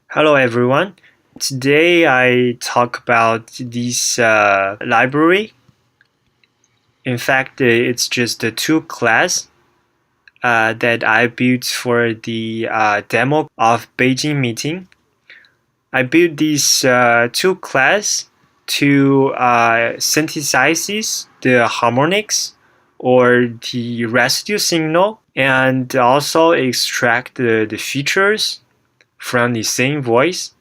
Hello everyone. Today I talk about this library. In fact, it's just a two class that I built for the demo of Beijing meeting. I built these two class to synthesize the harmonics or the residue signal and also extract the features from the same voice.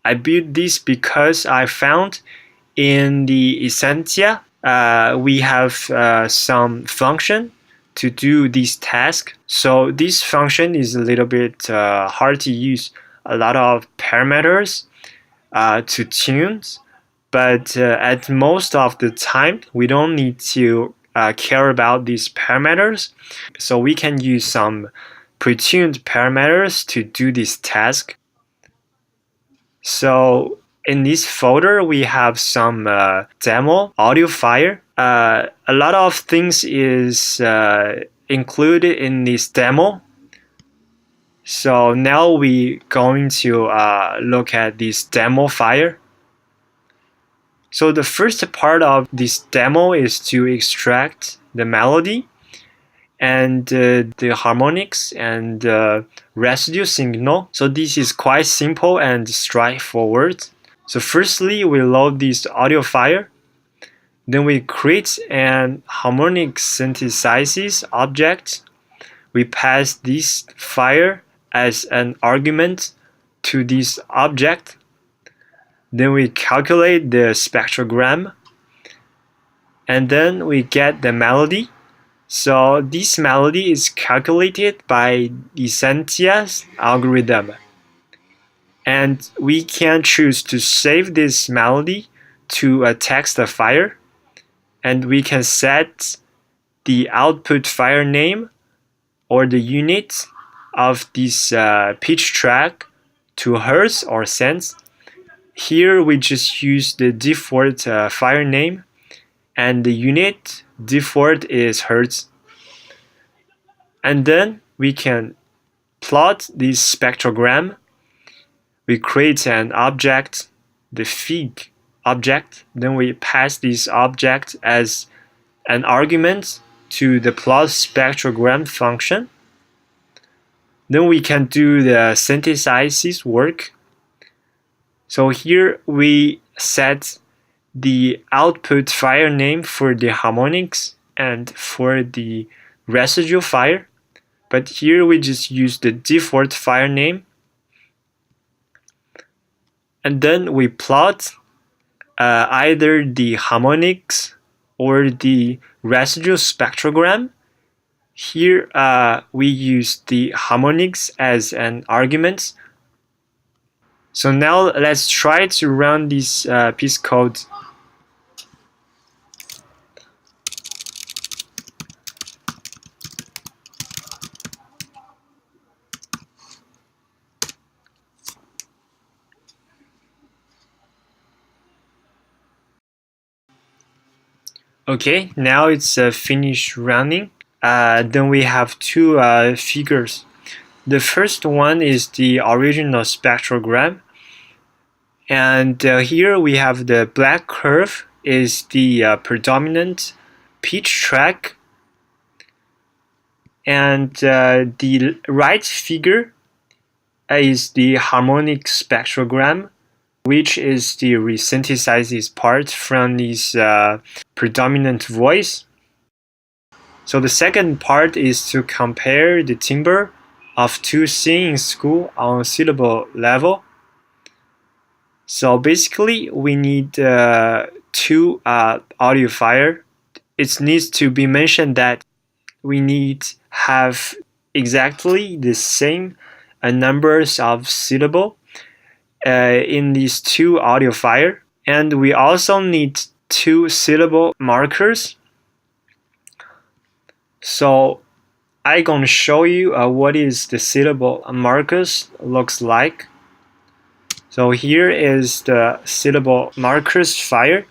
I built this because I found in the Essentia we have some function to do this task. So this function is a little bit hard to use. A lot of parameters to tune, but at most of the time we don't need to care about these parameters. So we can use some pre-tuned parameters to do this task. So in this folder, we have some demo audio file. A lot of things is included in this demo. So now we're going to look at this demo file. So the first part of this demo is to extract the melody and the harmonics and residue signal. So this is quite simple and straightforward. So firstly, we load this audio file. Then we create an harmonic synthesis object. We pass this file as an argument to this object. Then we calculate the spectrogram. And then we get the melody. So this melody is calculated by Essentia's algorithm. And we can choose to save this melody to a text file. And we can set the output file name or the unit of this pitch track to hertz or cents. Here we just use the default file name, and the unit default is hertz. And then we can plot this spectrogram. We create an object, the fig object. Then we pass this object as an argument to the plot spectrogram function. Then we can do the synthesis work. So here we set the output file name for the harmonics and for the residual file. But here we just use the default file name. And then we plot either the harmonics or the residual spectrogram. Here we use the harmonics as an argument. So now let's try to run this piece code. Okay, now it's finished running. Then we have two figures. The first one is the original spectrogram. And here we have the black curve is the predominant pitch track. And the right figure is the harmonic spectrogram, which is the resynthesized part from this predominant voice. So the second part is to compare the timbre of two singing school on syllable level. So basically we need two audio file. It needs to be mentioned that we need have exactly the same numbers of syllable in these two audio file, and we also need two syllable markers. So I'm gonna show you what is the syllable markers looks like. So here is the syllable markers file.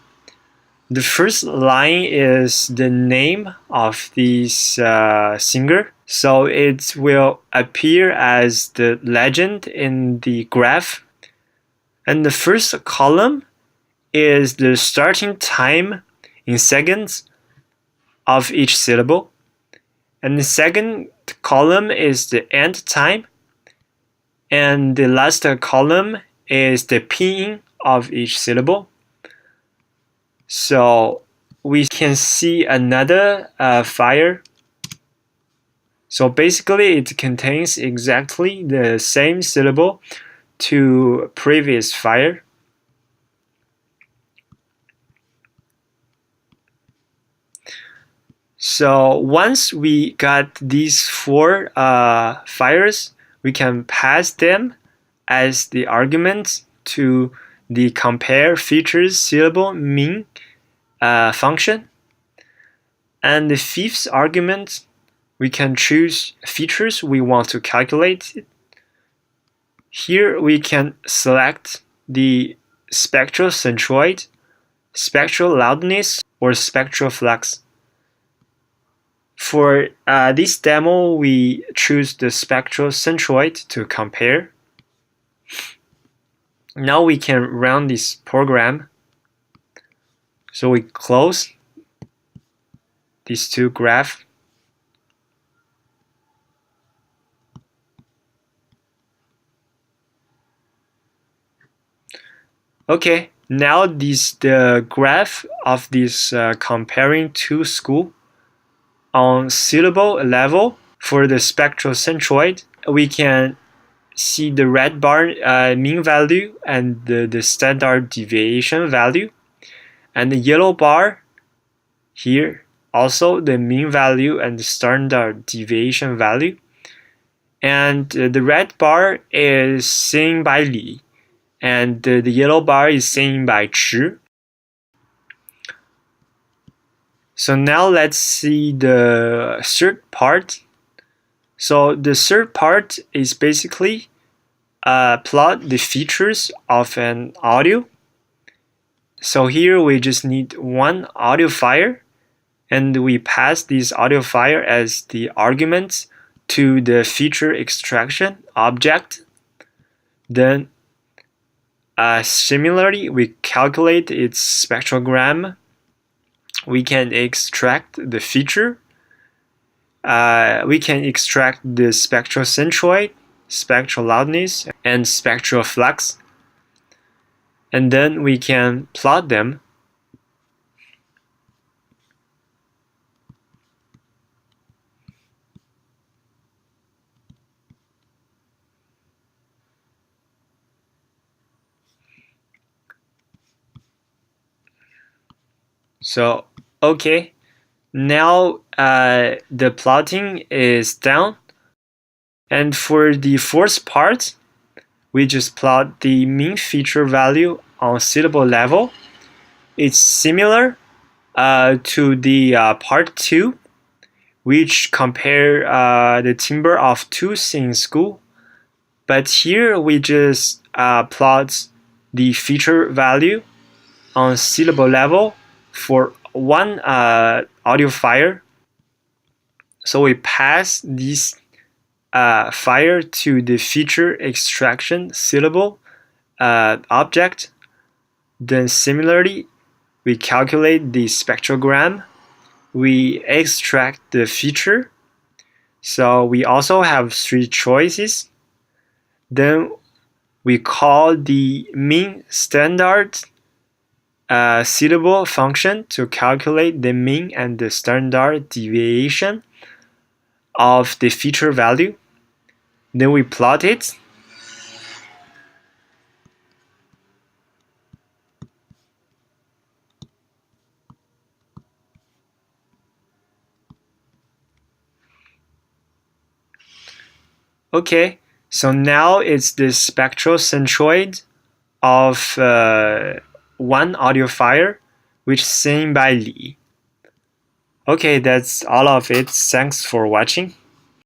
The first line is the name of this singer. So it will appear as the legend in the graph. And the first column is the starting time in seconds of each syllable. And the second column is the end time. And the last column is the pinyin of each syllable. So we can see another fire. So basically it contains exactly the same syllable to previous fire. So once we got these four fires, we can pass them as the arguments to the compare features syllable min function. And the fifth argument, we can choose features we want to calculate. Here we can select the spectral centroid, spectral loudness, or spectral flux. For this demo, we choose the spectral centroid to compare. Now we can run this program. So we close these two graphs. Okay, now this the graph of this comparing two schools on syllable level. For the spectral centroid, we can see the red bar mean value and the standard deviation value, and the yellow bar here also the mean value and the standard deviation value, and the red bar is seen by Li, and the yellow bar is seen by Chi. So now let's see the third part. So the third part is basically plot the features of an audio. So here we just need one audio file, and we pass this audio file as the argument to the feature extraction object. Then similarly, we calculate its spectrogram. We can extract the feature. We can extract the spectral centroid, spectral loudness, and spectral flux. And then we can plot them. So, okay, now the plotting is done. And for the fourth part, we just plot the mean feature value on syllable level. It's similar to the part 2, which compare the timbre of tooth in school. But here we just plot the feature value on syllable level for one audio file. So we pass this file to the feature extraction syllable object. Then similarly, we calculate the spectrogram. We extract the feature. So we also have three choices. Then we call the mean standard syllable function to calculate the mean and the standard deviation of the feature value. Then we plot it. Okay, so now it's the spectral centroid of one audio file, which is seen by Li. Okay, that's all of it. Thanks for watching.